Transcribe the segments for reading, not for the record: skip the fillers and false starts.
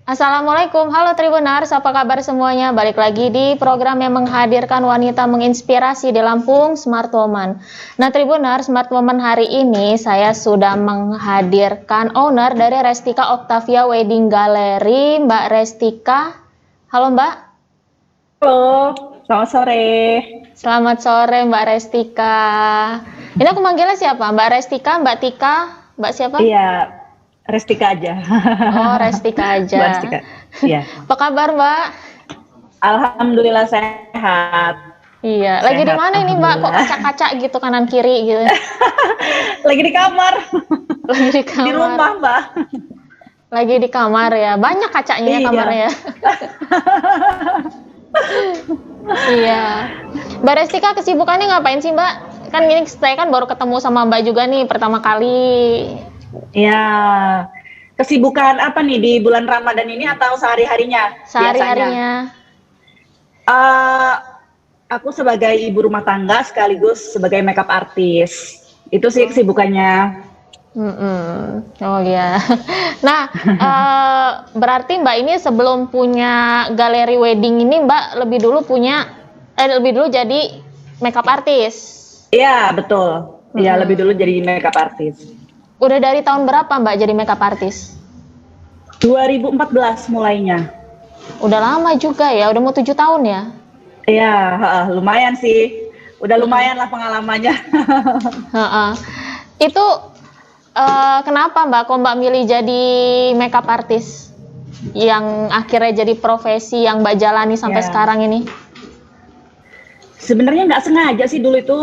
Assalamualaikum, halo Tribunars, apa kabar semuanya? Balik lagi di program yang menghadirkan wanita menginspirasi di Lampung, Smart Woman. Nah Tribunars, Smart Woman hari ini saya sudah menghadirkan owner dari Restika Octavia Wedding Gallery, Mbak Restika. Halo Mbak. Halo, selamat sore. Selamat sore Mbak Restika. Ini aku manggilnya siapa? Mbak Restika, Mbak Tika, Mbak siapa? Iya, Restika aja. Oh, Restika aja. Mbak Restika. Iya. Apa kabar Mbak? Alhamdulillah sehat. Iya, lagi di mana ini Mbak? Kok kaca-kaca gitu kanan kiri gitu? Lagi di kamar. Lagi di kamar. Di rumah, Mbak. Lagi di kamar ya. Banyak kacanya ya Iya. kamarnya. Iya. Mbak Restika kesibukannya ngapain sih Mbak? Kan ini saya kan baru ketemu sama Mbak juga nih pertama kali. Iya. Kesibukan apa nih di bulan Ramadan ini atau sehari-harinya? Sehari-harinya. Aku sebagai ibu rumah tangga sekaligus sebagai makeup artist. Itu sih kesibukannya. Oh iya. Nah, berarti Mbak ini sebelum punya galeri wedding ini Mbak lebih dulu jadi makeup artist. Iya, betul. Iya, lebih dulu jadi makeup artist. Udah dari tahun berapa Mbak jadi makeup artist? 2014 mulainya. Udah lama juga ya, udah mau 7 tahun ya? Iya, lumayan sih. Udah lumayan lah pengalamannya. Itu kenapa Mbak, kok Mbak milih jadi makeup artist? Yang akhirnya jadi profesi yang Mbak jalani sampai sekarang ini? Sebenarnya nggak sengaja sih dulu itu.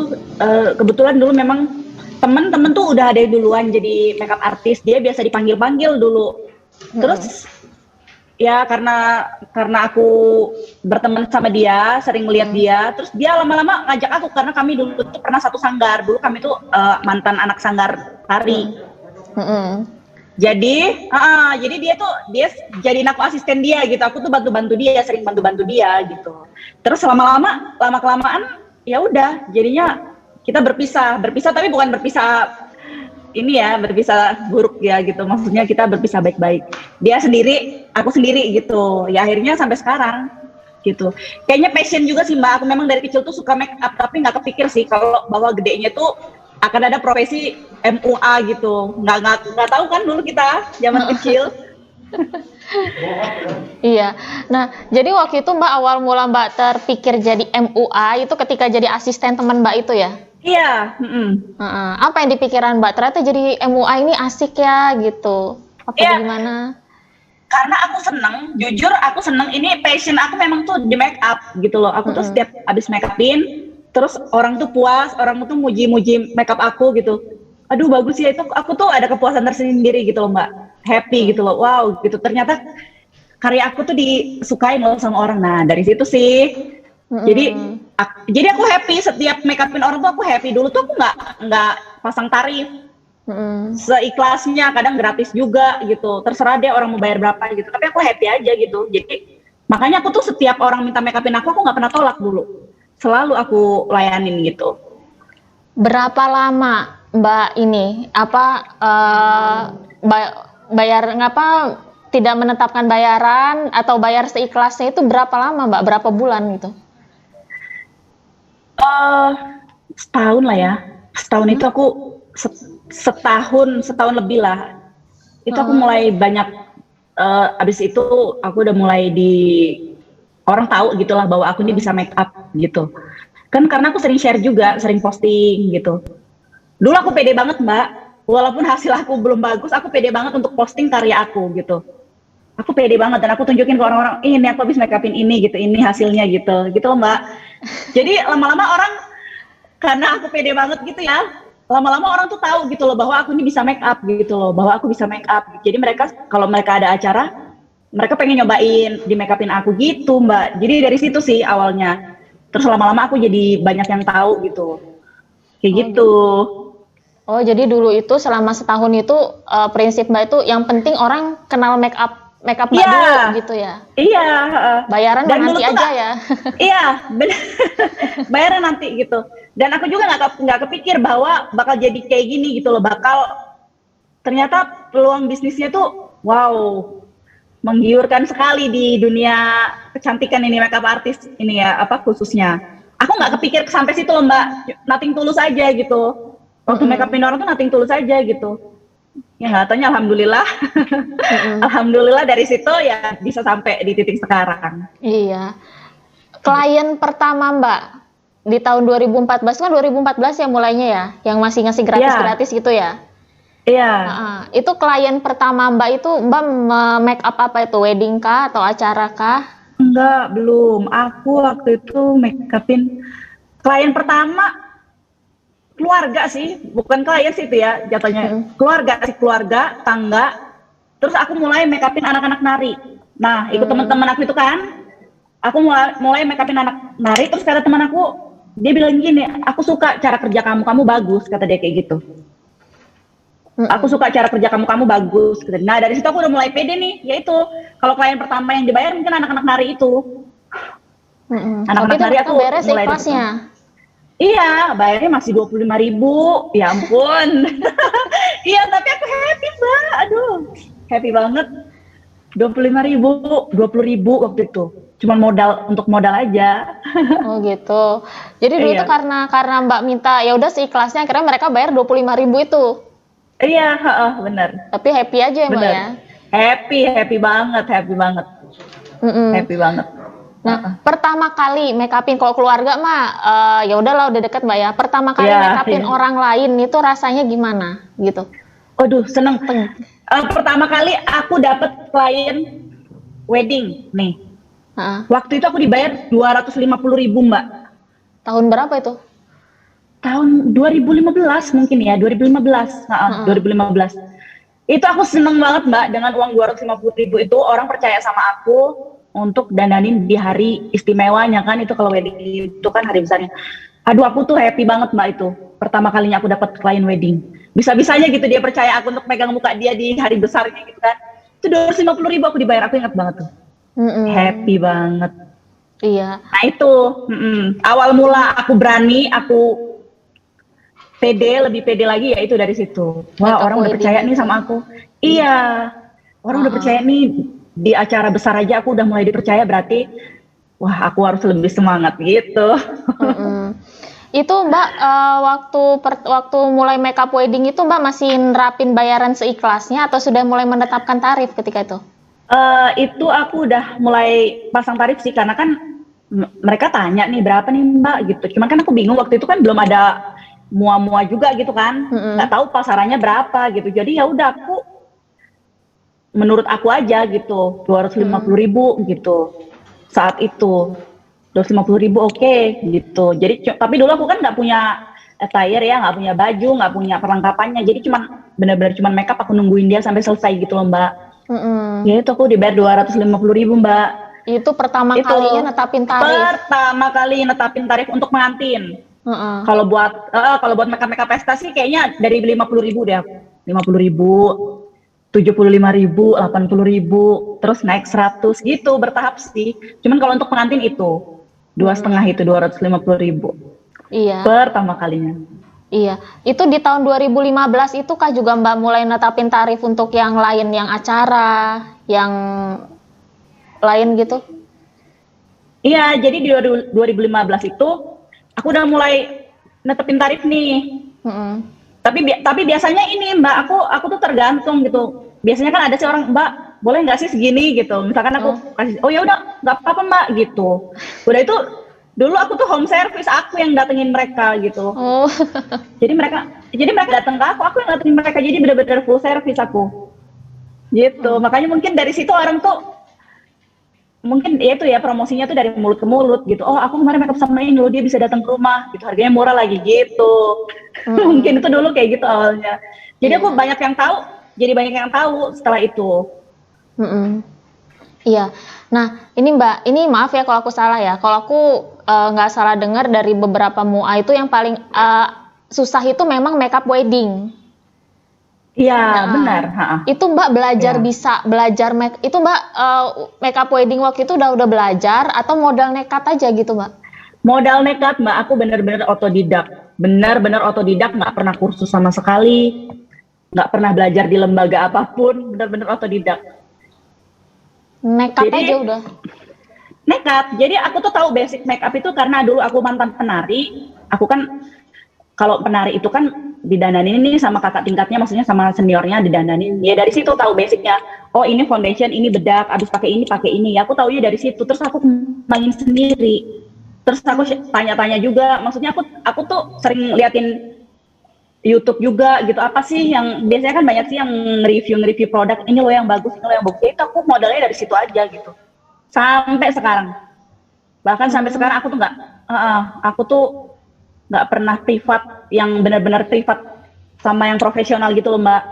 Kebetulan dulu memang temen-temen tuh udah ada yang duluan jadi makeup artist. Dia biasa dipanggil-panggil dulu. Terus ya karena aku berteman sama dia, sering melihat dia, terus dia lama-lama ngajak aku karena kami dulu tuh pernah satu sanggar. Dulu kami tuh mantan anak sanggar tari. Jadi dia jadi aku asisten dia gitu. Aku tuh bantu-bantu dia, sering bantu-bantu dia gitu. Terus lama kelamaan ya udah jadinya kita berpisah tapi bukan berpisah ini ya, berpisah buruk ya gitu. Maksudnya kita berpisah baik-baik. Dia sendiri, aku sendiri gitu. Ya akhirnya sampai sekarang gitu. Kayaknya passion juga sih Mbak. Aku memang dari kecil tuh suka make up tapi nggak kepikir sih kalau bahwa gedenya tuh akan ada profesi MUA gitu. Nggak tahu kan dulu kita zaman kecil. Iya. Nah, jadi waktu itu Mbak awal mula Mbak terpikir jadi MUA itu ketika jadi asisten teman Mbak itu ya? Iya. Apa yang dipikiran Mbak? Ternyata jadi MUA ini asik ya gitu. Apa gimana? Karena aku seneng, jujur aku seneng. Ini passion aku memang tuh di make up gitu loh. Aku tuh setiap abis make upin, terus orang tuh puas, orang tuh muji-muji make up aku gitu. Aduh bagus ya, itu aku tuh ada kepuasan tersendiri gitu loh Mbak. Happy gitu loh, wow gitu. Ternyata karya aku tuh disukain loh sama orang. Nah dari situ sih. Jadi aku happy setiap make upin orang tuh aku happy. Dulu tuh aku nggak pasang tarif. Seikhlasnya, kadang gratis juga gitu. Terserah deh orang mau bayar berapa gitu. Tapi aku happy aja gitu. Jadi makanya aku tuh setiap orang minta make upin aku nggak pernah tolak dulu. Selalu aku layanin gitu. Berapa lama Mbak ini bayar tidak menetapkan bayaran atau bayar seikhlasnya itu berapa lama Mbak? Berapa bulan gitu? Setahun lah ya. Setahun itu aku setahun lebih lah. Itu aku mulai banyak. Abis itu aku udah mulai orang tahu gitulah bahwa aku ini bisa make up gitu. Kan karena aku sering share juga, sering posting gitu. Dulu aku pede banget Mbak. Walaupun hasil aku belum bagus, aku pede banget untuk posting karya aku gitu. Aku pede banget dan aku tunjukin ke orang-orang, ini aku habis make upin ini gitu, ini hasilnya gitu loh Mbak. Jadi lama-lama orang, karena aku pede banget gitu ya, lama-lama orang tuh tahu gitu loh bahwa aku ini bisa make up gitu loh, bahwa aku bisa make up. Jadi mereka kalau mereka ada acara, mereka pengen nyobain di make upin aku gitu Mbak. Jadi dari situ sih awalnya. Terus lama-lama aku jadi banyak yang tahu gitu, kayak gitu. Oh jadi dulu itu selama setahun itu prinsip Mbak itu yang penting orang kenal make up Mbak dulu gitu ya? Iya. Bayaran nanti aja ya? Iya, bayaran nanti gitu. Dan aku juga nggak kepikir bahwa bakal jadi kayak gini gitu loh. Ternyata peluang bisnisnya tuh wow, menggiurkan sekali di dunia kecantikan ini, makeup artist ini ya, apa khususnya. Aku nggak kepikir sampai situ loh Mbak, nothing tulus aja gitu. Waktu makeupin orang tuh nothing tulus aja gitu. Ya nggak taunya alhamdulillah, alhamdulillah dari situ ya bisa sampai di titik sekarang. Iya. Klien pertama Mbak di tahun 2014 kan 2014 ya mulainya ya, yang masih ngasih gratis-gratis gitu ya. Iya. Itu klien pertama Mbak itu Mbak make up apa itu, wedding kah atau acara kah? Enggak, belum. Aku waktu itu make upin klien pertama keluarga sih, bukan klien sih itu ya jatuhnya. Keluarga, tangga. Terus aku mulai make upin anak-anak nari. Nah, ikut teman-teman aku itu kan. Aku mulai make upin anak nari, terus kata teman aku, dia bilang gini, aku suka cara kerja kamu bagus, kata dia kayak gitu. Aku suka cara kerja kamu bagus. Nah dari situ aku udah mulai pede nih, yaitu kalau klien pertama yang dibayar mungkin anak-anak nari itu. Anak-anak nari aku beres mulai ikhlasnya. Iya, bayarnya masih 25.000, ya ampun. Iya, tapi aku happy Mbak, aduh, happy banget. 25.000, 20.000 waktu itu, cuman untuk modal aja. Oh gitu. Jadi dulu tuh karena Mbak minta ya udah seikhlasnya, akhirnya mereka bayar 25.000 itu. Iya, benar. Tapi happy aja ya Mbak ya? Happy banget. Happy banget. Nah, pertama kali make upin kalau keluarga mah ya udahlah udah deket Mbak ya. Pertama kali make upin orang lain itu rasanya gimana gitu? Aduh, seneng. Pertama kali aku dapat klien wedding nih. Waktu itu aku dibayar 250.000 Mbak. Tahun berapa itu? Tahun 2015 mungkin ya, 2015. 2015. Itu aku seneng banget Mbak, dengan uang 250.000 itu orang percaya sama aku untuk dandanin di hari istimewanya kan, itu kalau wedding itu kan hari besarnya. Aduh, aku tuh happy banget Mbak itu. Pertama kalinya aku dapat klien wedding. Bisa-bisanya gitu dia percaya aku untuk megang muka dia di hari besarnya gitu kan. Itu 250.000 aku dibayar, aku ingat banget tuh. Happy banget. Iya. Nah itu, awal mula aku berani, aku lebih pede lagi ya itu dari situ. Wah, orang udah percaya nih sama aku. Iya, orang udah percaya nih, di acara besar aja aku udah mulai dipercaya, berarti wah aku harus lebih semangat gitu. Itu Mbak waktu mulai makeup wedding itu Mbak masih nerapin bayaran seikhlasnya atau sudah mulai menetapkan tarif ketika itu? Itu aku udah mulai pasang tarif sih, karena kan mereka tanya nih berapa nih Mbak gitu. Cuman kan aku bingung waktu itu kan belum ada mua-mua juga gitu kan, nggak tahu pasarannya berapa gitu. Jadi ya udah aku, menurut aku aja gitu, 250.000 gitu saat itu. 250.000 oke gitu. Jadi tapi dulu aku kan nggak punya attire ya, nggak punya baju, nggak punya perlengkapannya. Jadi benar-benar cuman makeup, aku nungguin dia sampai selesai gitu loh Mbak. Ya itu aku dibayar 250.000 Mbak. Itu pertama kalinya netapin tarif. Pertama kali netapin tarif untuk pengantin. Kalau buat makeup pesta sih kayaknya dari 50.000 deh. 50.000, 75.000, 80.000, terus naik 100 gitu, bertahap sih. Cuman kalau untuk pengantin itu 2,5 itu 250.000. Iya. Pertama kalinya. Iya. Itu di tahun 2015 itu kah juga Mbak mulai netapin tarif untuk yang lain, yang acara, yang lain gitu? Iya, jadi di 2015 itu aku udah mulai netepin tarif nih. Tapi biasanya ini Mbak, aku tuh tergantung gitu. Biasanya kan ada sih orang, Mbak, boleh nggak sih segini gitu. Misalkan aku kasih, oh ya udah nggak apa-apa Mbak gitu. Udah itu dulu aku tuh home service, aku yang datengin mereka gitu. Jadi mereka datang ke aku yang datengin mereka. Jadi benar-benar full service aku. Gitu. Makanya mungkin dari situ orang tuh mungkin ya itu ya, promosinya tuh dari mulut ke mulut gitu. Oh, aku kemarin makeup sama ini loh, dia bisa datang ke rumah gitu, harganya murah lagi gitu. Mungkin itu dulu kayak gitu awalnya. Jadi aku banyak yang tahu setelah itu. Iya. Nah, ini Mbak, ini maaf ya kalau aku salah ya. Kalau aku nggak salah dengar dari beberapa MUA itu yang paling susah itu memang makeup wedding. Iya, benar. Itu Mbak belajar itu Mbak makeup wedding waktu itu udah belajar atau modal nekat aja gitu Mbak? Modal nekat Mbak, aku benar-benar otodidak. Benar-benar otodidak, nggak pernah kursus sama sekali. Nggak pernah belajar di lembaga apapun, benar-benar otodidak. Makeup Jadi aja udah. nekat. Jadi aku tuh tahu basic makeup itu karena dulu aku mantan penari. Aku kan kalau penari itu kan didandanin ini sama kakak tingkatnya, maksudnya sama seniornya didandanin. Ya dari situ tahu basicnya. Oh ini foundation, ini bedak, abis pakai ini. Ya aku taunya dari situ. Terus aku main sendiri. Terus aku tanya-tanya juga. Maksudnya aku tuh sering liatin YouTube juga gitu. Apa sih yang biasanya kan banyak sih yang nge-review produk. Ini loh yang bagus, ini loh yang bagus. Ya itu aku modalnya dari situ aja gitu. Sampai sekarang. Bahkan sampai sekarang aku tuh aku tuh nggak pernah privat yang benar-benar privat sama yang profesional gitu loh Mbak.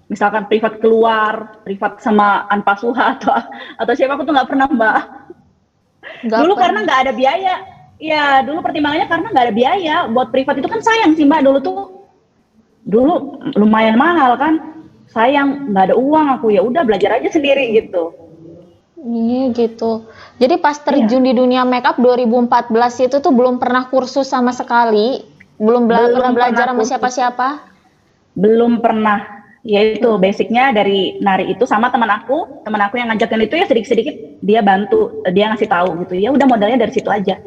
Misalkan privat keluar, privat sama Anpasuha atau siapa, aku tuh nggak pernah Mbak. Nggak Dulu pernah. karena nggak ada biaya. Ya dulu pertimbangannya karena nggak ada biaya. Buat privat itu kan sayang sih Mbak, dulu lumayan mahal kan. Sayang, nggak ada uang aku, ya udah belajar aja sendiri gitu. Iya gitu. Jadi pas Iya. terjun di dunia makeup 2014 itu tuh belum pernah kursus sama sekali, belum pernah Belum belajar pernah sama kursus. siapa-siapa. Belum pernah. Yaitu Mm-mm. basicnya dari nari itu sama teman aku yang ngajakin itu ya sedikit-sedikit dia bantu, dia ngasih tahu gitu. Ya udah modalnya dari situ aja.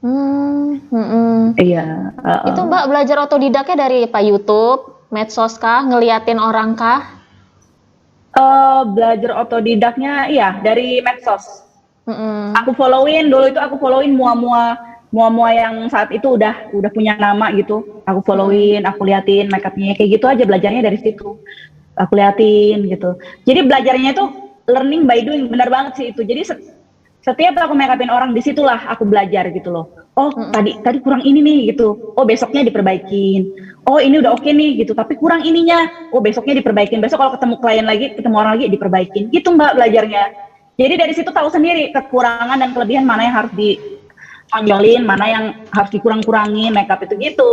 Mm-mm. Iya, Itu Mbak belajar otodidaknya dari apa? YouTube, medsos kah, ngeliatin orang kah? belajar otodidaknya iya dari medsos. Mm-mm. Aku followin mua-mua yang saat itu udah punya nama gitu. Aku Mm-mm. followin, aku liatin makeupnya kayak gitu aja, belajarnya dari situ. Aku liatin gitu. Jadi belajarnya itu learning by doing, benar banget sih itu. Jadi setiap aku makeupin orang, disitulah aku belajar gitu loh. Oh Mm-mm. tadi kurang ini nih gitu. Oh besoknya diperbaikin. Oh ini udah oke nih gitu. Tapi kurang ininya. Oh besoknya diperbaikin. Besok kalau ketemu klien lagi, ketemu orang lagi diperbaikin. Gitu Mbak belajarnya. Jadi dari situ tahu sendiri kekurangan dan kelebihan mana yang harus ditonjolin, mana yang harus dikurang-kurangin makeup itu gitu.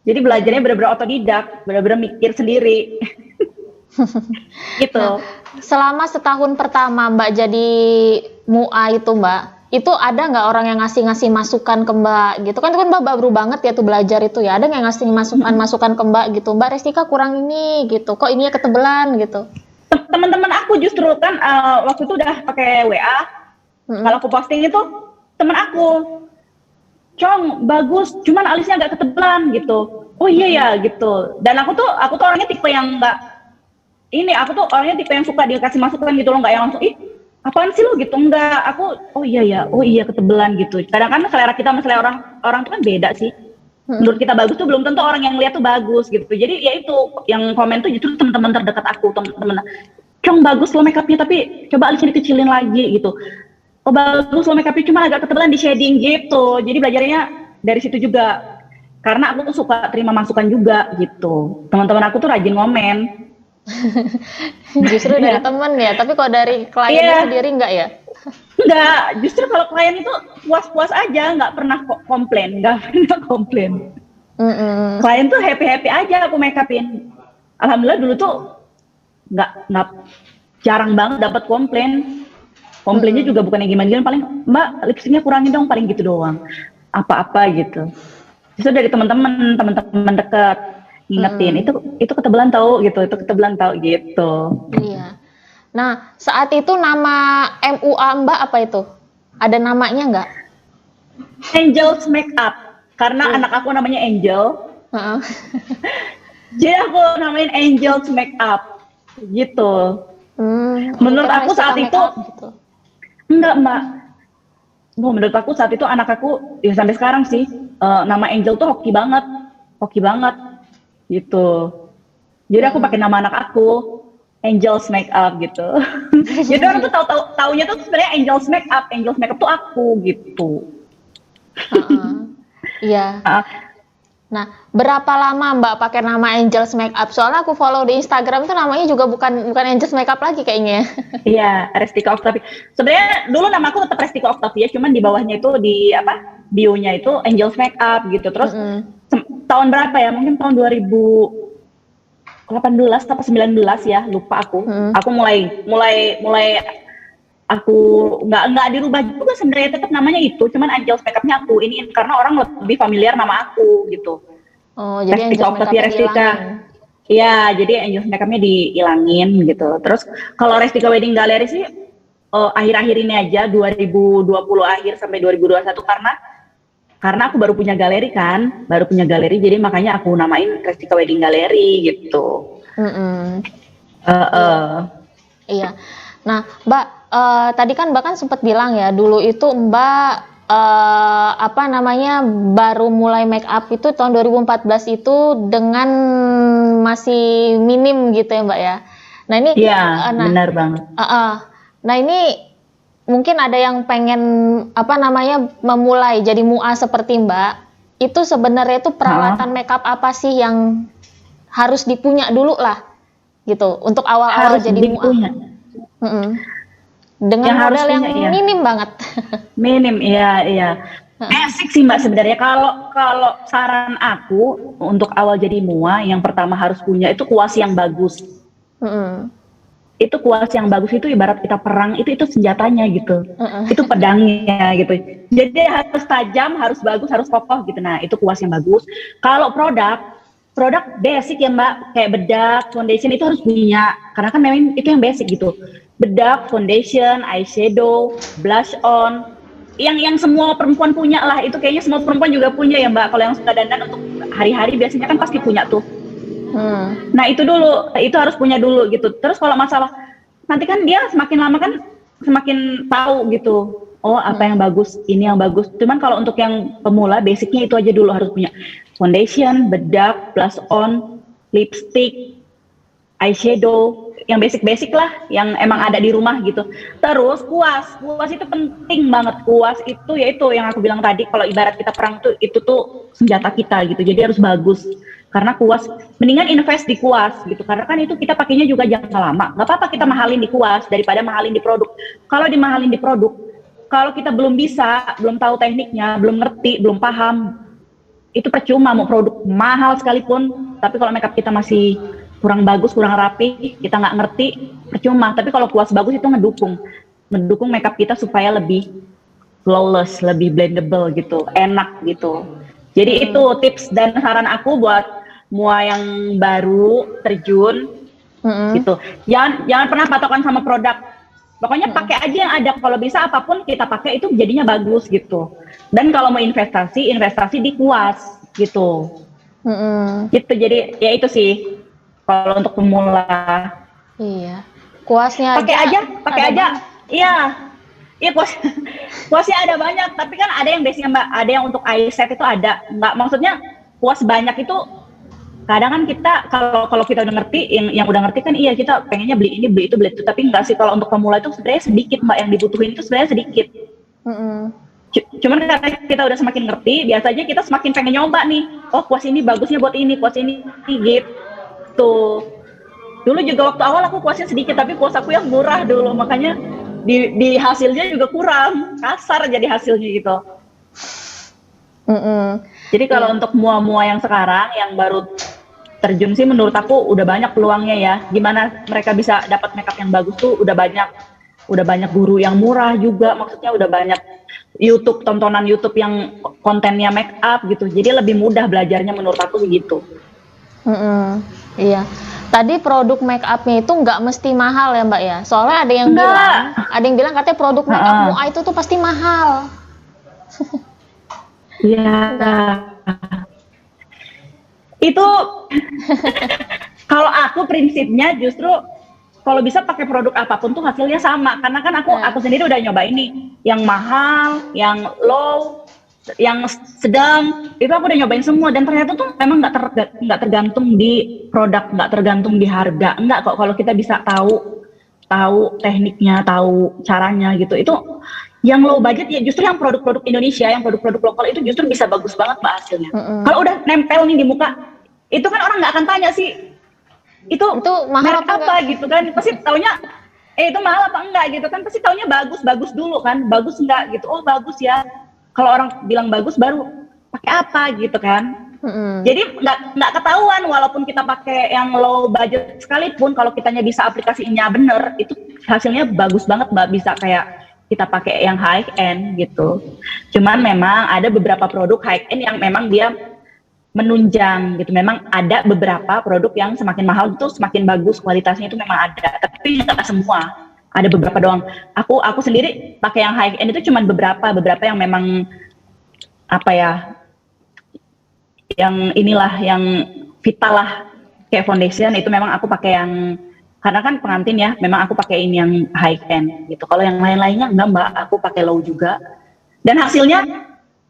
Jadi belajarnya Mm-mm. benar-benar otodidak, benar-benar mikir sendiri gitu. Nah, selama setahun pertama Mbak jadi MUA itu Mbak, itu ada nggak orang yang ngasih-ngasih masukan ke Mbak gitu kan? Itu kan Mbak baru banget ya tuh belajar itu ya. Ada nggak yang ngasih masukan-masukan ke Mbak gitu? Mbak Restika kurang ini gitu. Kok ininya ketebelan gitu? Teman-teman aku justru kan waktu itu udah pakai WA. Kalau Mm-mm. aku posting itu teman aku, Cong bagus, cuman alisnya agak ketebelan gitu. Oh iya ya Mm-mm. gitu. Dan aku tuh orangnya tipe yang nggak ini, aku tuh orangnya tipe yang suka dikasih masukan gitu loh, nggak yang langsung ih apaan sih lo gitu, enggak. Aku oh iya ketebelan gitu. Kadang-kadang selera kita sama selera orang orang tuh kan beda sih. Mm-mm. Menurut kita bagus tuh belum tentu orang yang lihat tuh bagus gitu. Jadi ya itu yang komen tuh justru teman-teman terdekat aku, teman-teman. Cong bagus lo makeupnya tapi coba alisnya dikecilin lagi gitu. Oh bagus lo makeupnya cuma agak ketebalan di shading gitu. Jadi belajarnya dari situ juga. Karena aku tuh suka terima masukan juga gitu. Teman-teman aku tuh rajin ngomen. Justru dari Iya. temen ya, tapi kalau dari kliennya Iya, sendiri nggak ya? enggak. Justru kalau klien itu puas-puas aja, nggak pernah komplain, nggak pernah komplain. Mm-mm. Klien tuh happy-happy aja aku makeupin. Alhamdulillah dulu tuh nggak jarang banget dapat komplain. Komplainnya Mm-mm. juga bukan yang gimana-gimana, paling Mbak lipstiknya kurangin dong, paling gitu doang. Apa-apa gitu. Justru dari teman-teman dekat ngingetin Mm-mm. itu ketebelan tahu gitu, itu ketebelan tahu gitu. Iya. Nah, saat itu nama MUA Mbak apa itu? Ada namanya nggak? Angel's Makeup karena Uh. anak aku namanya Angel, Heeh. jadi aku namain Angel's Makeup gitu. Aku Menurut kira aku Restika saat Make itu Up gitu. enggak Mbak. Menurut aku saat itu anak aku ya sampai sekarang sih nama Angel tuh hoki banget gitu. Jadi aku pakai Mm-mm. nama anak aku Angel's Makeup gitu. Jadi orang tuh taunya tuh sebenarnya Angel's Makeup tuh aku gitu. Heeh. Iya. Uh, Nah, berapa lama Mbak pakai nama Angels Makeup? Soalnya aku follow di Instagram itu namanya juga bukan Angels Makeup lagi kayaknya. Iya, Restika Octavia. Sebenarnya dulu nama aku tetap Restika Octavia, cuman di bawahnya itu di apa? Bio-nya itu Angel's Makeup gitu. Terus Mm-mm. tahun berapa ya? Mungkin tahun 2018 atau 19 ya, lupa aku. Mm-mm. Aku mulai aku nggak dirubah juga sebenarnya, tetap namanya itu, cuman Angel's Makeup-nya aku ini karena orang lebih familiar nama aku gitu. Oh, jadi Restika Angels Octavia Makeup-nya Restika. dihilangin. Iya, jadi Angel's Makeup-nya dihilangin gitu. Terus kalau Restika Wedding Gallery sih akhir-akhir ini aja 2020 akhir sampai 2021 karena aku baru punya galeri kan, jadi makanya aku namain Restika Wedding Gallery gitu. Iya. Nah, Mbak, tadi kan Mbak kan sempat bilang ya, dulu itu Mbak baru mulai make up itu tahun 2014 itu dengan masih minim gitu ya Mbak ya. Nah ini, iya benar banget. Nah ini mungkin ada yang pengen memulai jadi mua seperti Mbak. Itu sebenarnya itu peralatan make up apa sih yang harus dipunya dulu lah, gitu, untuk awal-awal jadi mua. Dengan yang modal yang minim banget. Minim, iya. Basic sih Mbak sebenarnya. Kalau saran aku untuk awal jadi mua, yang pertama harus punya itu kuas yang bagus. Itu kuas yang bagus itu ibarat kita perang, itu senjatanya gitu. Itu pedangnya gitu. Jadi harus tajam, harus bagus, harus kokoh gitu. Nah itu kuas yang bagus. Kalau produk basic ya Mbak, kayak bedak, foundation itu harus punya. Karena kan memang itu yang basic gitu. Bedak, foundation, eyeshadow, blush on, yang semua perempuan punya lah. Itu kayaknya semua perempuan juga punya ya Mbak. Kalau yang suka dandan untuk hari-hari biasanya kan pasti punya tuh. Nah itu harus punya dulu gitu. Terus kalau masalah nanti kan dia semakin lama kan semakin tahu gitu. Oh apa yang bagus, ini yang bagus. Cuman kalau untuk yang pemula basicnya itu aja dulu harus punya. Foundation, bedak, blush on, lipstick, eyeshadow, yang basic lah, yang emang ada di rumah gitu. Terus kuas itu penting banget. Kuas itu yaitu yang aku bilang tadi, kalau ibarat kita perang tuh itu tuh senjata kita gitu. Jadi harus bagus. Karena kuas, mendingan invest di kuas gitu. Karena kan itu kita pakainya juga jangka lama. Gak apa-apa kita mahalin di kuas daripada mahalin di produk. Kalau dimahalin di produk, kalau kita belum bisa, belum tahu tekniknya, belum ngerti, belum paham, itu percuma mau produk mahal sekalipun. Tapi kalau makeup kita masih kurang bagus, kurang rapi, kita nggak ngerti, percuma. Tapi kalau kuas bagus itu ngedukung makeup kita supaya lebih flawless, lebih blendable gitu, enak gitu. Jadi itu tips dan saran aku buat mua yang baru terjun gitu. Jangan pernah patokan sama produk. Pokoknya pakai aja yang ada. Kalau bisa apapun kita pakai itu jadinya bagus gitu. Dan kalau mau investasi di kuas gitu. Gitu. Jadi ya itu sih. Kalau untuk pemula. Iya. Kuasnya pakai aja. Iya. Iya kuasnya ada banyak. Tapi kan ada yang basic Mbak. Ada yang untuk eyeshadow itu ada. Nggak, maksudnya kuas banyak itu. Kadang kan kita kalau kita udah ngerti, yang udah ngerti kan iya kita pengennya beli ini, beli itu. Tapi enggak sih, kalau untuk pemula itu sebenarnya sedikit Mbak, yang dibutuhin itu sebenarnya sedikit. Cuman karena kita udah semakin ngerti, biasanya kita semakin pengen nyoba nih. Oh kuas ini bagusnya buat ini, kuas ini gitu. Dulu juga waktu awal aku kuasnya sedikit, tapi kuas aku yang murah dulu, makanya di hasilnya juga kurang, kasar jadi hasilnya gitu. Jadi kalau untuk mua-mua yang sekarang yang baru terjun sih menurut aku udah banyak peluangnya ya. Gimana mereka bisa dapat makeup yang bagus tuh udah banyak guru yang murah juga, maksudnya udah banyak tontonan YouTube yang kontennya makeup gitu. Jadi lebih mudah belajarnya menurut aku gitu. Iya. Tadi produk makeupnya itu nggak mesti mahal ya Mbak ya. Soalnya ada yang bilang katanya produk makeup mua itu tuh pasti mahal. Iya. Itu kalau aku prinsipnya justru kalau bisa pakai produk apapun tuh hasilnya sama, karena kan aku sendiri udah nyoba ini yang mahal, yang low, yang sedang, itu aku udah nyobain semua dan ternyata tuh memang nggak tergantung di produk, nggak tergantung di harga, nggak kok. Kalau kita bisa tahu tekniknya, tahu caranya gitu, itu yang low budget ya justru yang produk-produk Indonesia, yang produk-produk lokal itu justru bisa bagus banget Mbak hasilnya. Kalau udah nempel nih di muka, itu kan orang nggak akan tanya sih itu mahal apa gitu kan, pasti taunya itu mahal apa enggak gitu kan, pasti taunya bagus dulu kan, bagus enggak gitu, oh bagus ya. Kalau orang bilang bagus baru pakai apa gitu kan. Jadi nggak ketahuan walaupun kita pakai yang low budget sekalipun, kalau kitanya bisa aplikasinya bener, itu hasilnya bagus banget Mbak, bisa kayak kita pakai yang high end gitu. Cuman memang ada beberapa produk high end yang memang dia menunjang gitu. Memang ada beberapa produk yang semakin mahal itu semakin bagus kualitasnya, itu memang ada. Tapi nggak semua. Ada beberapa doang. Aku sendiri pakai yang high end itu cuman beberapa yang memang apa ya, yang inilah yang vital lah, kayak foundation itu memang aku pakai yang, karena kan pengantin ya, memang aku pakai ini yang high end gitu. Kalau yang lain-lainnya enggak mbak, aku pakai low juga. Dan hasilnya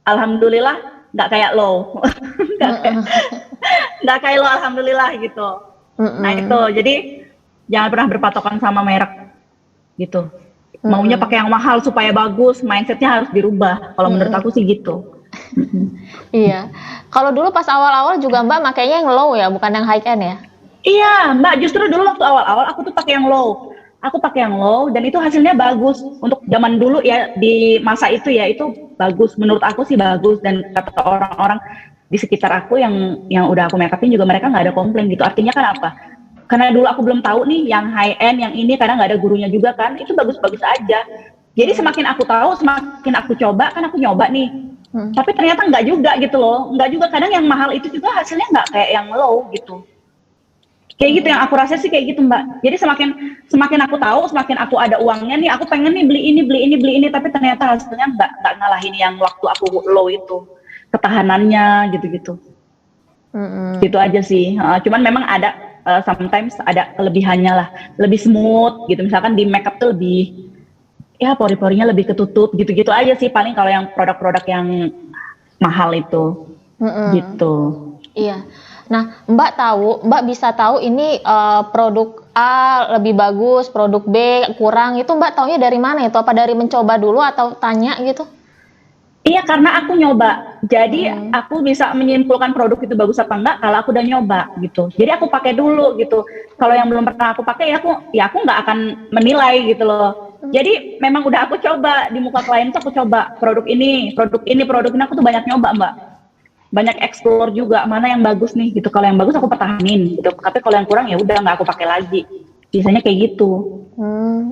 alhamdulillah nggak kayak low, nggak kayak low alhamdulillah gitu. Nah itu, jadi jangan pernah berpatokan sama merek gitu. Maunya pakai yang mahal supaya bagus, mindsetnya harus dirubah. Kalau menurut aku sih gitu. Iya. Kalau dulu pas awal-awal juga Mbak makainya yang low ya, bukan yang high end ya? Iya, Mbak, justru dulu waktu awal-awal aku tuh pakai yang low. Aku pakai yang low dan itu hasilnya bagus. Untuk zaman dulu ya, di masa itu ya, itu bagus. Menurut aku sih bagus, dan kata orang-orang di sekitar aku yang udah aku make upin juga, mereka nggak ada komplain gitu. Artinya kan apa? Karena dulu aku belum tahu nih yang high end, yang ini karena nggak ada gurunya juga kan, itu bagus-bagus aja. Jadi semakin aku tahu, semakin aku coba, kan aku nyoba nih. Tapi ternyata nggak juga gitu loh, nggak juga. Kadang yang mahal itu juga hasilnya nggak kayak yang low gitu. Kayak gitu yang aku rasa sih kayak gitu mbak. Jadi semakin aku tahu, semakin aku ada uangnya nih, aku pengen nih beli ini, tapi ternyata hasilnya nggak ngalahin yang waktu aku low itu, ketahanannya gitu-gitu. Gitu aja sih. Cuman memang ada sometimes ada kelebihannya lah, lebih smooth gitu. Misalkan di makeup tuh lebih, ya pori-porinya lebih ketutup gitu-gitu aja sih. Paling kalau yang produk-produk yang mahal itu, gitu. Iya. Nah, Mbak bisa tahu ini produk A lebih bagus, produk B kurang, itu Mbak taunya dari mana itu? Apa dari mencoba dulu atau tanya gitu? Iya, karena aku nyoba. Jadi aku bisa menyimpulkan produk itu bagus apa enggak kalau aku udah nyoba gitu. Jadi aku pakai dulu gitu. Kalau yang belum pernah aku pakai ya aku nggak akan menilai gitu loh. Jadi memang udah aku coba di muka klien tuh, aku coba produk ini aku tuh banyak nyoba mbak. Banyak explore juga mana yang bagus nih gitu. Kalau yang bagus aku pertahanin gitu. Tapi kalau yang kurang ya udah nggak aku pakai lagi. Biasanya kayak gitu.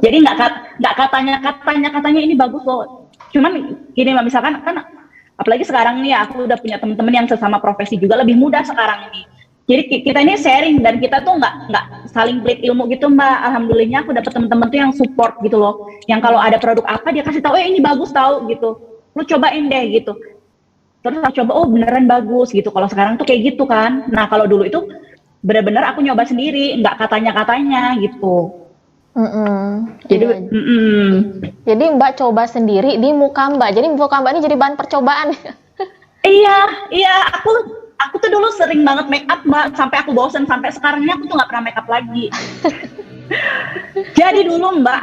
Jadi nggak katanya ini bagus loh. Cuman gini mbak, misalkan kan apalagi sekarang nih aku udah punya teman-teman yang sesama profesi juga, lebih mudah sekarang ini. Jadi kita ini sharing dan kita tuh nggak saling pelit ilmu gitu mbak. Alhamdulillahnya aku dapet teman-teman tuh yang support gitu loh. Yang kalau ada produk apa dia kasih tahu, ini bagus tahu gitu. Lu cobain deh gitu. Terus aku coba, oh beneran bagus gitu. Kalau sekarang tuh kayak gitu kan. Nah kalau dulu itu benar-benar aku nyoba sendiri, nggak katanya gitu. Jadi, jadi Mbak coba sendiri di muka Mbak. Jadi muka Mbak ini jadi bahan percobaan. Iya. Aku tuh dulu sering banget make up mbak, sampai aku bosen. Sampai sekarang ini aku tuh nggak pernah make up lagi. Jadi dulu mbak,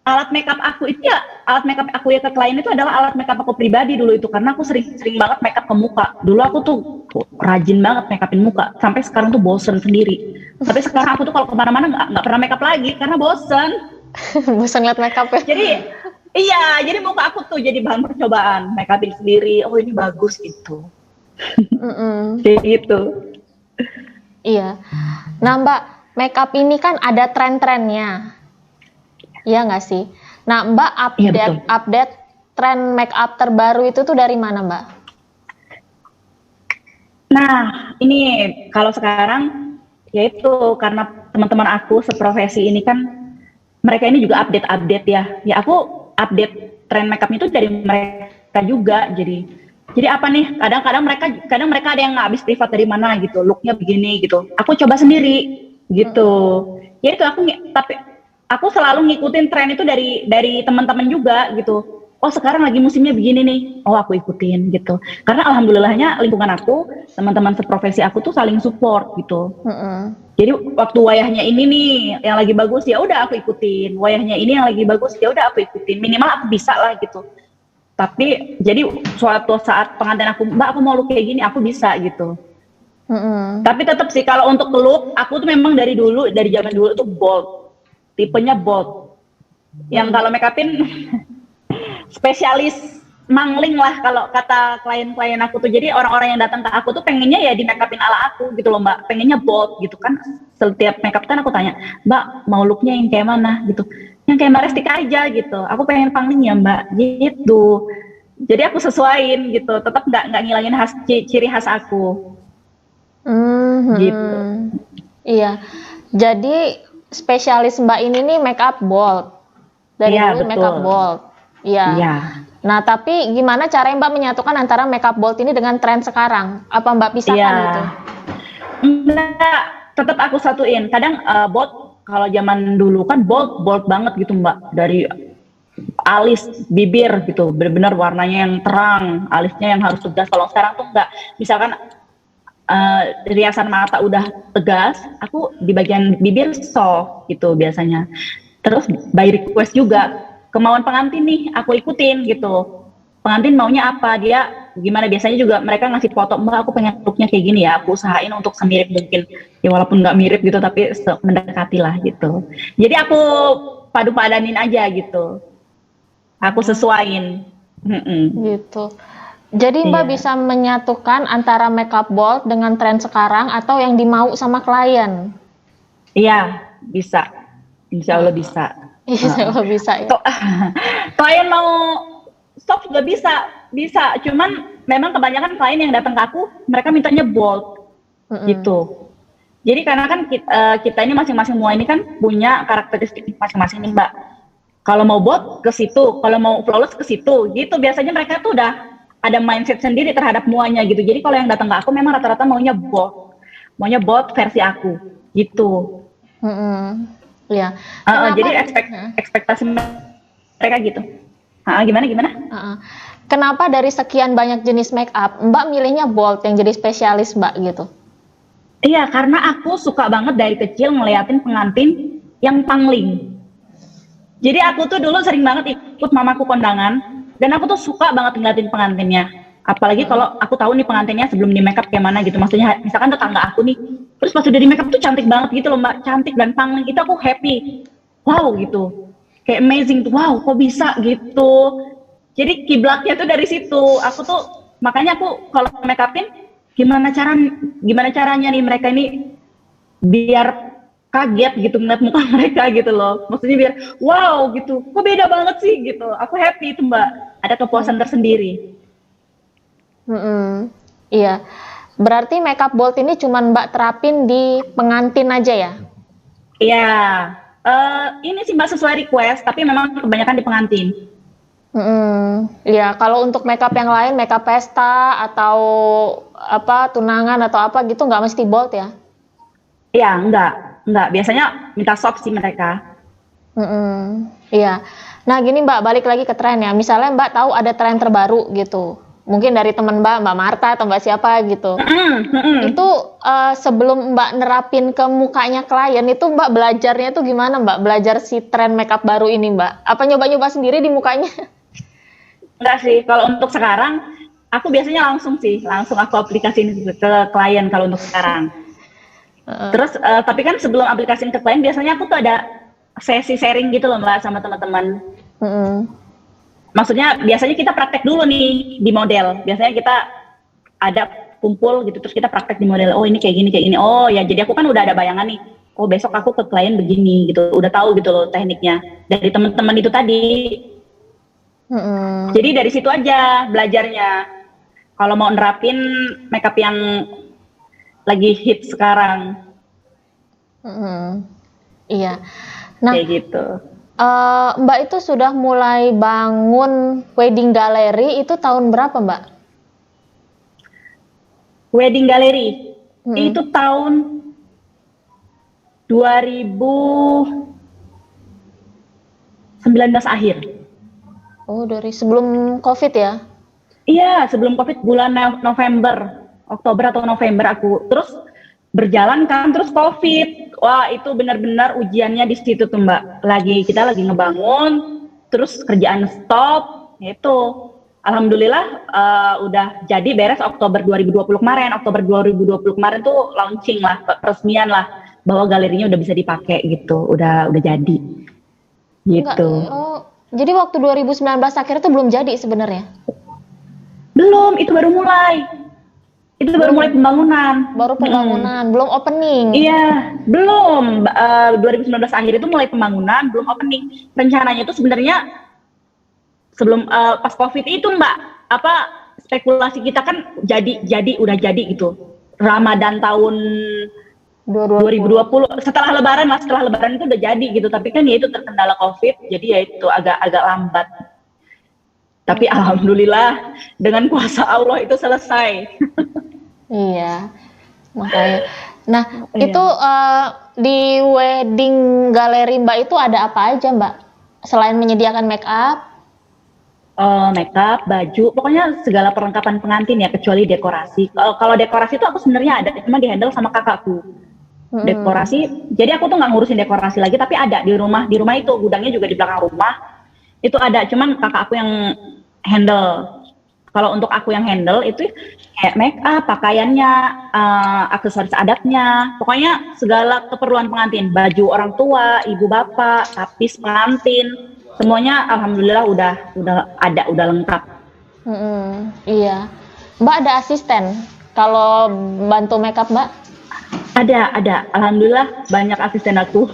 alat makeup aku itu ya, alat makeup aku ya ke klien itu adalah alat makeup aku pribadi dulu itu, karena aku sering banget makeup ke muka. Dulu aku tuh rajin banget makeupin muka, sampai sekarang tuh bosen sendiri. Tapi sekarang aku tuh kalau kemana-mana nggak pernah makeup lagi karena bosen. Bosen liat makeup ya. Jadi muka aku tuh jadi bahan percobaan, makeupin sendiri. Oh ini bagus gitu. Kayak gitu. Iya. Nah Mbak, makeup ini kan ada tren-trennya. Iya nggak sih? Nah Mbak update tren make up terbaru itu tuh dari mana Mbak? Nah ini kalau sekarang yaitu karena teman-teman aku seprofesi ini kan mereka ini juga update ya. Ya aku update tren make up itu dari mereka juga. Jadi apa nih? Kadang mereka ada yang nggak habis privat dari mana gitu, looknya begini gitu. Aku coba sendiri gitu. Ya itu aku selalu ngikutin tren itu dari teman-teman juga gitu. Oh sekarang lagi musimnya begini nih, oh aku ikutin gitu. Karena alhamdulillahnya lingkungan aku, teman-teman seprofesi aku tuh saling support gitu. Jadi waktu wayahnya ini nih yang lagi bagus ya udah aku ikutin. Wayahnya ini yang lagi bagus ya udah aku ikutin. Minimal aku bisa lah gitu. Tapi jadi suatu saat pengantin aku, mbak aku mau look kayak gini, aku bisa gitu. Tapi tetap sih kalau untuk look, aku tuh memang dari zaman dulu tuh bold. Tipenya bold, yang kalau make upin spesialis mangling lah kalau kata klien-klien aku tuh. Jadi orang-orang yang datang ke aku tuh pengennya ya di make upin ala aku gitu loh mbak, pengennya bold gitu kan. Setiap make up kan aku tanya, mbak mau looknya yang kayak mana gitu, yang kayak Marestik aja gitu, aku pengen pangling ya mbak gitu. Jadi aku sesuaiin gitu, tetap nggak ngilangin ciri khas aku. Gitu. Iya, jadi spesialis Mbak ini nih make up bold. Dari Iya, dulu make up betul. bold. Iya. Iya. Nah, tapi gimana cara Mbak menyatukan antara make up bold ini dengan tren sekarang? Apa Mbak pisahkan Iya. gitu? Enggak, tetap aku satuin. Kadang bold, kalau zaman dulu kan bold banget gitu Mbak. Dari alis, bibir gitu, benar-benar warnanya yang terang, alisnya yang harus tegas. Kalau sekarang tuh enggak. Misalkan riasan mata udah tegas, aku di bagian bibir soft gitu biasanya. Terus by request juga, kemauan pengantin nih aku ikutin gitu. Pengantin maunya apa, dia gimana, biasanya juga mereka ngasih foto, Mbak aku pengen looknya kayak gini ya, aku usahain untuk semirip mungkin. Ya walaupun nggak mirip gitu, tapi mendekati lah gitu. Jadi aku padu-padanin aja gitu. Aku sesuaiin. Gitu. Jadi Mbak Iya. bisa menyatukan antara makeup bold dengan tren sekarang atau yang dimau sama klien. Iya, bisa. Insya Allah bisa. Iya, kalau bisa ya. Klien mau stop juga bisa. Cuman memang kebanyakan klien yang datang ke aku, mereka mintanya bold gitu. Jadi karena kan kita ini masing-masing mua ini kan punya karakteristik masing-masing nih Mbak. Kalau mau bold ke situ, kalau mau flawless ke situ, gitu. Biasanya mereka tuh udah ada mindset sendiri terhadap muanya gitu. Jadi kalau yang datang ke aku memang rata-rata maunya bold versi aku, gitu. Iya. Jadi ekspektasi mereka gitu. Gimana? Kenapa dari sekian banyak jenis make up, Mbak milihnya bold yang jadi spesialis Mbak gitu? Iya, karena aku suka banget dari kecil ngeliatin pengantin yang pangling. Jadi aku tuh dulu sering banget ikut mamaku kondangan, dan aku tuh suka banget ngeliatin pengantinnya. Apalagi kalau aku tahu nih pengantinnya sebelum di make up kayak mana gitu. Maksudnya misalkan tetangga aku nih, terus pas udah di make up tuh cantik banget gitu loh Mbak, cantik dan pangling, itu aku happy. Wow gitu. Kayak amazing tuh, wow kok bisa gitu. Jadi kiblatnya tuh dari situ. Aku tuh makanya aku kalau make upin gimana caranya nih mereka ini biar kaget gitu ngeliat muka mereka gitu loh. Maksudnya biar wow gitu. Kok beda banget sih gitu. Aku happy itu Mbak. Ada kepuasan tersendiri. Iya. Berarti makeup bold ini cuman Mbak terapin di pengantin aja ya? Iya. Ini sih Mbak sesuai request, tapi memang kebanyakan di pengantin. Iya, kalau untuk makeup yang lain, makeup pesta atau apa tunangan atau apa gitu nggak mesti bold ya? Iya, enggak. Biasanya minta soft sih mereka. Iya. Nah gini Mbak, balik lagi ke tren ya. Misalnya Mbak tahu ada tren terbaru gitu, mungkin dari teman Mbak Marta atau Mbak siapa gitu. Itu sebelum Mbak nerapin ke mukanya klien itu Mbak belajarnya tuh gimana Mbak? Belajar si tren makeup baru ini Mbak? Apa nyoba-nyoba sendiri di mukanya? Enggak sih, kalau untuk sekarang aku biasanya langsung aku aplikasiin ke klien kalau untuk sekarang. Terus tapi kan sebelum aplikasiin ke klien biasanya aku tuh ada sesi sharing gitu loh Mbak sama teman-teman. Maksudnya biasanya kita praktek dulu nih di model. Biasanya kita ada kumpul gitu terus kita praktek di model. Oh ini kayak gini. Oh ya jadi aku kan udah ada bayangan nih. Oh besok aku ke klien begini gitu. Udah tahu gitu loh tekniknya dari teman-teman itu tadi. Jadi dari situ aja belajarnya. Kalau mau nerapin makeup yang lagi hit sekarang. Iya. Nah, kayak gitu. Mbak itu sudah mulai bangun wedding gallery itu tahun berapa Mbak? Wedding gallery itu tahun 2019 akhir. Oh, dari sebelum COVID ya? Iya, sebelum COVID bulan Oktober atau November aku. Terus berjalan kan, terus COVID. Wah, itu benar-benar ujiannya di situ tuh Mbak. Kita lagi ngebangun, terus kerjaan stop, itu. Alhamdulillah udah jadi beres Oktober 2020 kemarin. Oktober 2020 kemarin tuh launching lah, peresmian lah bahwa galerinya udah bisa dipakai gitu. Udah jadi. Gitu. Jadi waktu 2019 akhir itu belum jadi sebenarnya? Belum, itu baru mulai. Itu baru mulai pembangunan. Baru pembangunan, belum opening. Iya, belum. 2019 akhir itu mulai pembangunan, belum opening. Rencananya itu sebenarnya sebelum pas COVID itu Mbak, spekulasi kita kan udah jadi gitu. Ramadan tahun 2020. 2020 setelah Lebaran lah, setelah Lebaran itu udah jadi gitu. Tapi kan ya itu terkendala COVID, jadi ya itu agak lambat. Tapi alhamdulillah dengan kuasa Allah itu selesai. Iya, makanya. Nah, Iya. itu di wedding galeri Mbak itu ada apa aja, Mbak? Selain menyediakan make up? Makeup, baju, pokoknya segala perlengkapan pengantin ya, kecuali dekorasi. Kalau dekorasi itu aku sebenarnya ada, cuma dihandle sama kakakku. Dekorasi, jadi aku tuh nggak ngurusin dekorasi lagi, tapi ada di rumah. Di rumah itu gudangnya juga di belakang rumah. Itu ada, cuman kakak aku yang handle. Kalau untuk aku yang handle itu kayak make up, pakaiannya, aksesoris adatnya, pokoknya segala keperluan pengantin, baju orang tua, ibu bapak, tapis pengantin, semuanya alhamdulillah udah ada, udah lengkap. Iya. Mbak ada asisten kalau bantu make up, Mbak? Ada, alhamdulillah banyak asisten aku.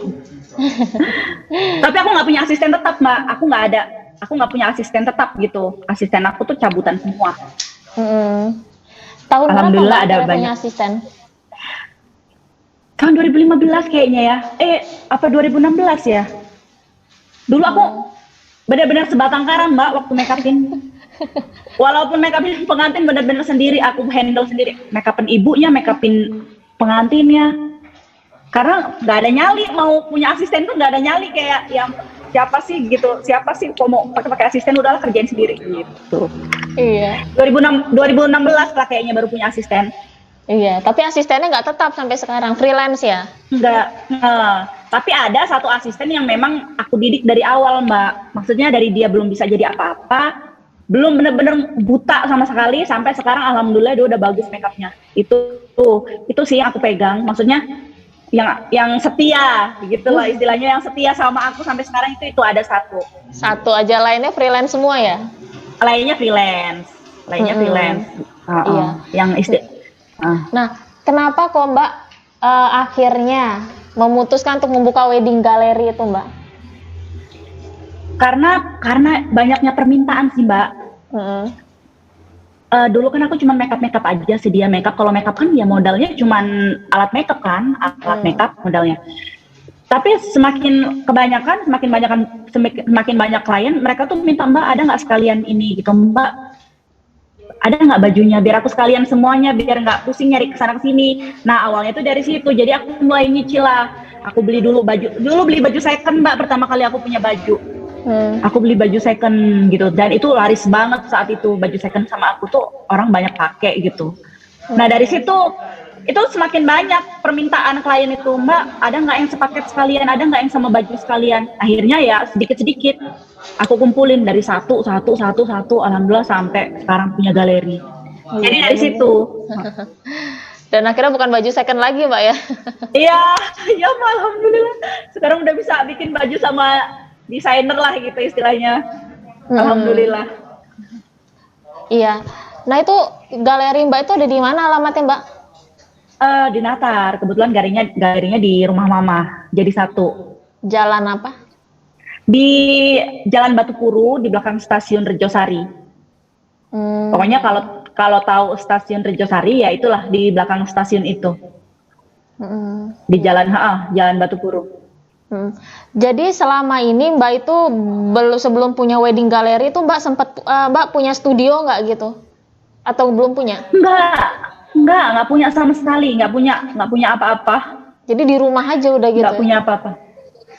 Tapi aku nggak punya asisten tetap, Mbak. Aku nggak punya asisten tetap gitu. Asisten aku tuh cabutan semua. Tahun berapa Alhamdulillah Mbak ada kira punya banyak. asisten? Tahun 2015 kayaknya ya. Apa 2016 ya? Dulu aku benar-benar sebatang kara, Mbak, waktu make upin. Walaupun make upin pengantin benar-benar sendiri, aku handle sendiri. Make upin ibunya, make upin pengantinnya. Karena nggak ada nyali, mau punya asisten tuh nggak ada nyali, kayak yang siapa sih kok mau pakai asisten, udahlah kerjain sendiri gitu. Iya. 2016 lah kayaknya baru punya asisten. Iya, tapi asistennya nggak tetap sampai sekarang, freelance ya? Enggak, tapi ada satu asisten yang memang aku didik dari awal, Mbak. Maksudnya dari dia belum bisa jadi apa-apa, belum bener-bener buta sama sekali, sampai sekarang alhamdulillah dia udah bagus make upnya. Itu sih yang aku pegang. Maksudnya yang setia, gitulah istilahnya, yang setia sama aku sampai sekarang itu ada satu. Satu aja, lainnya freelance semua ya? Lainnya freelance. Iya. Nah, kenapa kok Mbak akhirnya memutuskan untuk membuka wedding galeri itu, Mbak? Karena banyaknya permintaan sih, Mbak. Dulu kan aku cuma makeup aja, sedia makeup. Kalau makeup kan ya modalnya cuma alat makeup kan, makeup modalnya. Tapi semakin banyak klien, mereka tuh minta, Mbak, ada nggak sekalian ini gitu, Mbak, ada nggak bajunya, biar aku sekalian semuanya, biar nggak pusing nyari kesana kesini. Nah awalnya tuh dari situ, jadi aku mulai nyicil lah. Aku beli baju second, Mbak, pertama kali aku punya baju. Aku beli baju second gitu, dan itu laris banget saat itu. Baju second sama aku tuh orang banyak pakai gitu. Nah dari situ itu semakin banyak permintaan klien itu, Mbak, ada nggak yang sepaket sekalian, ada nggak yang sama baju sekalian. Akhirnya ya sedikit aku kumpulin dari satu, alhamdulillah sampai sekarang punya galeri. Jadi dari situ. Dan akhirnya bukan baju second lagi, Mbak ya? Iya, Mbak, alhamdulillah. Sekarang udah bisa bikin baju sama desainer lah gitu istilahnya. Alhamdulillah. Iya. Nah itu galeri Mbak itu ada di mana alamatnya, Mbak? Di Natar. Kebetulan galerinya di rumah mama. Jadi satu. Jalan apa? Di Jalan Batu Puru, di belakang stasiun Rejosari. Pokoknya kalau tahu stasiun Rejosari, ya itulah di belakang stasiun itu. Di Jalan Batu Puru. Jadi selama ini Mbak itu sebelum punya wedding galeri itu Mbak punya studio nggak gitu? Atau belum punya? Enggak punya sama sekali, nggak punya apa-apa. Jadi di rumah aja udah gitu? Nggak punya apa-apa.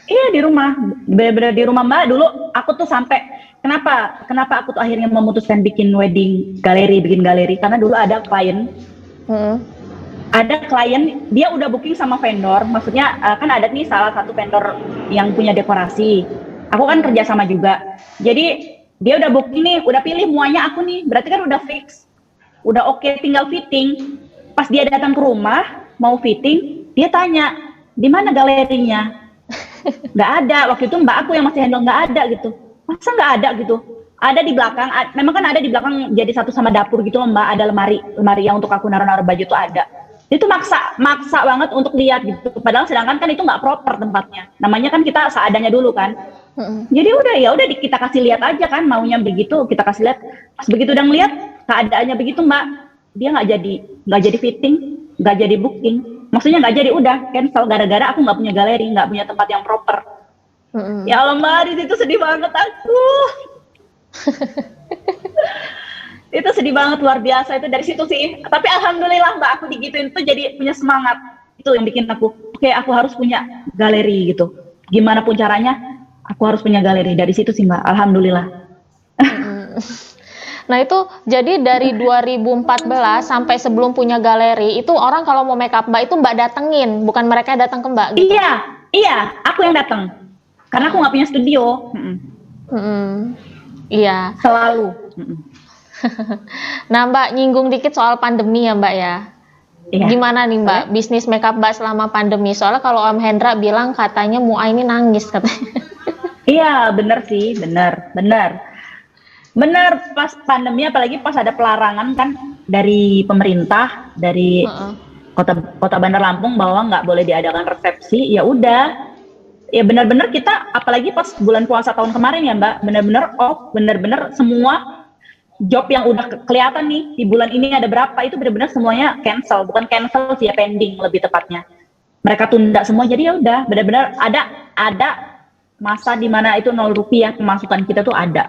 Iya, di rumah, bener-bener di rumah, Mbak. Dulu aku tuh sampai kenapa aku tuh akhirnya memutuskan bikin galeri, karena dulu ada klien. Ada klien, dia udah booking sama vendor, maksudnya kan ada nih salah satu vendor yang punya dekorasi. Aku kan kerja sama juga. Jadi dia udah booking nih, udah pilih muanya aku nih, berarti kan udah fix. Udah oke, tinggal fitting. Pas dia datang ke rumah, mau fitting, dia tanya, di mana galerinya? Nggak ada, waktu itu mbak aku yang masih handle, nggak ada gitu. Masa nggak ada gitu? Ada di belakang, memang kan ada di belakang jadi satu sama dapur gitu loh, Mbak, ada lemari yang untuk aku naruh-naruh baju tuh ada. Itu maksa banget untuk lihat gitu. Padahal sedangkan kan itu nggak proper tempatnya. Namanya kan kita seadanya dulu kan. Jadi udah kita kasih lihat aja kan, maunya begitu kita kasih lihat. Pas begitu udah ngeliat keadaannya begitu, Mbak, dia nggak jadi fitting, nggak jadi booking. Maksudnya nggak jadi, udah cancel gara-gara aku nggak punya galeri, nggak punya tempat yang proper. Ya Allah Mbak, di situ sedih banget aku. Itu sedih banget, luar biasa itu dari situ sih. Tapi alhamdulillah Mbak, aku digituin tuh jadi punya semangat. Itu yang bikin aku, oke, aku harus punya galeri gitu. Gimana pun caranya, aku harus punya galeri. Dari situ sih Mbak, alhamdulillah. Nah itu jadi dari 2014 sampai sebelum punya galeri itu orang kalau mau make up Mbak itu Mbak datengin, bukan mereka datang ke Mbak gitu? Iya, aku yang datang. Karena aku nggak punya studio. Iya. Selalu. Nah Mbak, nyinggung dikit soal pandemi ya Mbak ya. Iya. Gimana nih Mbak, bisnis makeup Mbak selama pandemi? Soalnya kalau Om Hendra bilang katanya Mua ini nangis katanya. Iya, bener sih, bener. Bener, pas pandemi apalagi pas ada pelarangan kan dari pemerintah, dari kota Bandar Lampung bahwa nggak boleh diadakan resepsi, ya udah. Ya benar-benar kita, apalagi pas bulan puasa tahun kemarin ya Mbak, benar-benar off, benar-benar semua job yang udah kelihatan nih di bulan ini ada berapa, itu benar-benar semuanya cancel, bukan cancel sih ya, pending lebih tepatnya. Mereka tunda semua, jadi ya udah benar-benar ada masa di mana itu 0 rupiah pemasukan kita tuh ada.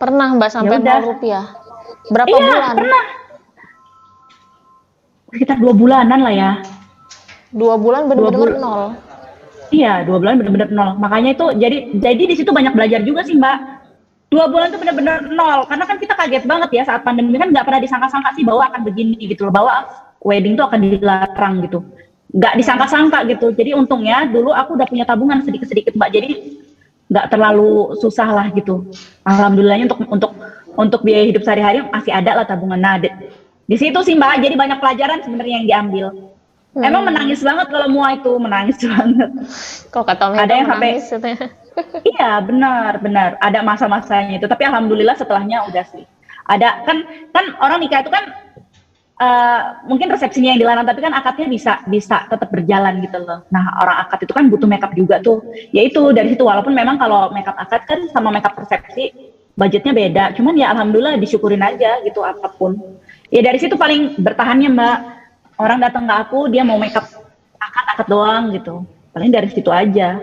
Pernah Mbak sampai 0 rupiah? Berapa Iya, bulan? pernah. Sekitar 2 bulanan lah ya. 2 bulan benar-benar nol. Iya, 2 bulan benar-benar nol. Makanya itu jadi di situ banyak belajar juga sih Mbak. 2 bulan itu benar-benar nol, karena kan kita kaget banget ya saat pandemi, kan nggak pernah disangka-sangka sih bahwa akan begini gitu loh, bahwa wedding tuh akan dilarang gitu. Nggak disangka-sangka gitu. Jadi untungnya dulu aku udah punya tabungan sedikit-sedikit Mbak, jadi nggak terlalu susah lah gitu. Alhamdulillahnya untuk biaya hidup sehari-hari masih ada lah tabungan. Nah, di situ sih Mbak, jadi banyak pelajaran sebenarnya yang diambil. Emang menangis banget kalau Mua itu, menangis banget. Kok kata Om ada yang menangis sampai iya, benar ada masa-masanya itu, tapi alhamdulillah setelahnya udah sih. Ada kan orang nikah itu kan mungkin resepsinya yang dilarang, tapi kan akadnya bisa tetap berjalan gitu loh. Nah, orang akad itu kan butuh makeup juga tuh. Yaitu dari situ, walaupun memang kalau makeup akad kan sama makeup resepsi budgetnya beda, cuman ya alhamdulillah disyukurin aja gitu apapun. Ya dari situ paling bertahannya Mbak. Orang datang ke aku, dia mau makeup akad doang gitu. Paling dari situ aja.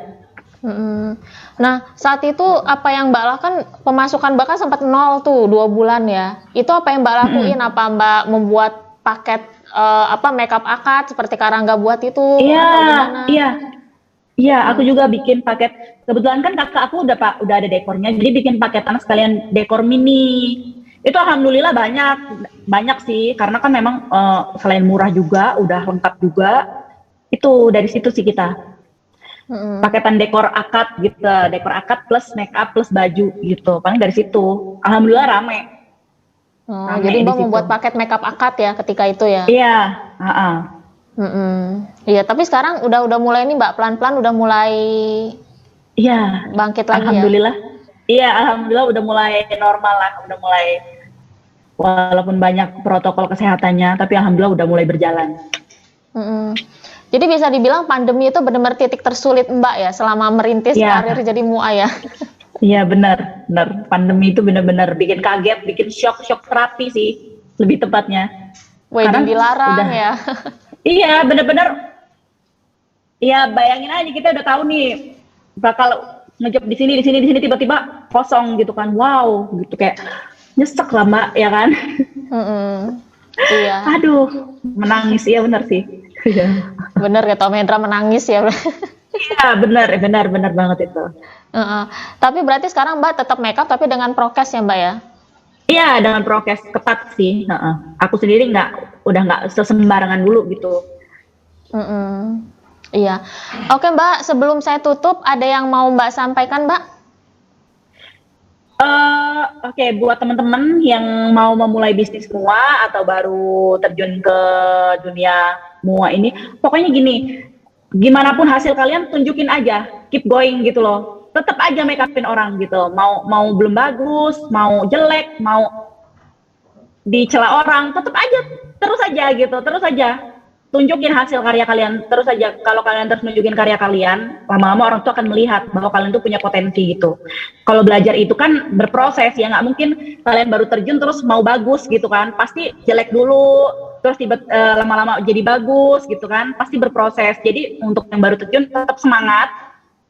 Nah, saat itu apa yang Mbak lakukan, pemasukan Mbak kan sempat 0 tuh 2 bulan ya. Itu apa yang Mbak lakuin? Apa Mbak membuat paket makeup akad seperti Karangga buat itu? Iya, aku juga bikin paket. Kebetulan kan kakak aku udah ada dekornya, jadi bikin paketan sekalian dekor mini. Itu alhamdulillah banyak sih, karena kan memang selain murah juga, udah lengkap juga. Itu dari situ sih kita. Paketan dekor akad gitu, dekor akad plus make up plus baju gitu. Paling dari situ. Alhamdulillah rame. Jadi Mbak membuat paket make up akad ya ketika itu ya? Iya, Iya, tapi sekarang udah mulai nih Mbak, pelan-pelan udah mulai bangkit lagi alhamdulillah. Iya, alhamdulillah udah mulai normal lah, udah mulai, walaupun banyak protokol kesehatannya, tapi alhamdulillah udah mulai berjalan. Jadi bisa dibilang pandemi itu benar-benar titik tersulit Mbak ya selama merintis karir jadi Mua ya? Iya benar. Pandemi itu benar-benar bikin kaget, bikin shock terapi sih lebih tepatnya. Wedding dilarang ya? Iya benar-benar. Iya bayangin aja, kita udah tahu nih bakal ngejob di sini tiba-tiba kosong gitu kan. Wow gitu, kayak nyesek lah Mbak ya kan. Iya. Aduh, menangis ya, benar sih. Bener ya, Om Hendra menangis ya. Iya benar banget itu. Tapi berarti sekarang Mbak tetap makeup tapi dengan prokes ya Mbak ya? Iya, dengan prokes ketat sih. Aku sendiri udah nggak sesembarangan dulu gitu. Iya. Oke Mbak, sebelum saya tutup ada yang mau Mbak sampaikan Mbak? Oke, buat teman-teman yang mau memulai bisnis Mua atau baru terjun ke dunia Mua ini, pokoknya gini, gimana pun hasil kalian tunjukin aja, keep going gitu loh. Tetap aja make upin orang gitu. Mau belum bagus, mau jelek, mau dicela orang, tetap aja, terus aja gitu, terus aja tunjukin hasil karya kalian terus aja. Kalau kalian terus nunjukin karya kalian, lama-lama orang tua akan melihat bahwa kalian tuh punya potensi gitu. Kalau belajar itu kan berproses ya, nggak mungkin kalian baru terjun terus mau bagus gitu kan. Pasti jelek dulu, terus lama-lama jadi bagus gitu kan. Pasti berproses. Jadi untuk yang baru terjun tetap semangat,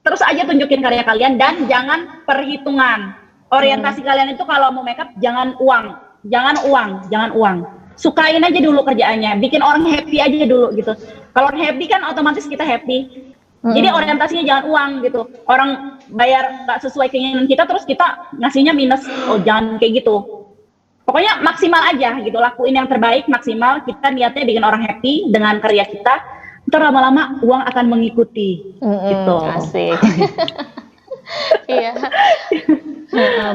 terus aja tunjukin karya kalian dan jangan perhitungan. Orientasi kalian itu kalau mau makeup jangan uang. Sukain aja dulu kerjaannya, bikin orang happy aja dulu gitu. Kalau orang happy kan otomatis kita happy. Jadi orientasinya jangan uang gitu. Orang bayar nggak sesuai keinginan kita, terus kita ngasihnya minus. Oh jangan kayak gitu. Pokoknya maksimal aja gitu, lakuin yang terbaik maksimal. Kita niatnya bikin orang happy dengan karya kita. Ntar lama-lama uang akan mengikuti. Gitu. Asik. Iya.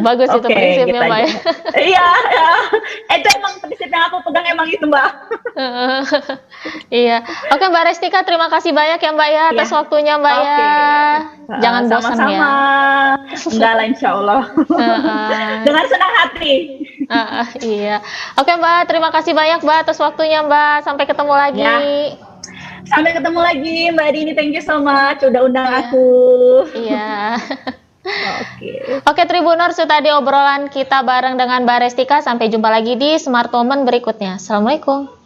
Bagus itu prinsipnya, gitu Mbak ya. Iya, itu emang prinsip yang aku pegang emang itu, Mbak. Iya. Oke, Mbak Restika, terima kasih banyak ya, Mbak ya, atas waktunya, Mbak ya. Jangan bosan ya. Sama-sama. Enggak lah, insya Allah. Dengan senang hati. Iya. Oke, Mbak, terima kasih banyak, Mbak, atas waktunya, Mbak. Sampai ketemu lagi. Ya. Sampai ketemu lagi, Mbak Dini. Thank you so much udah undang aku. Iya. Oke, Tribuners, itu tadi obrolan kita bareng dengan Mbak Restika. Sampai jumpa lagi di Smart Woman berikutnya. Assalamualaikum.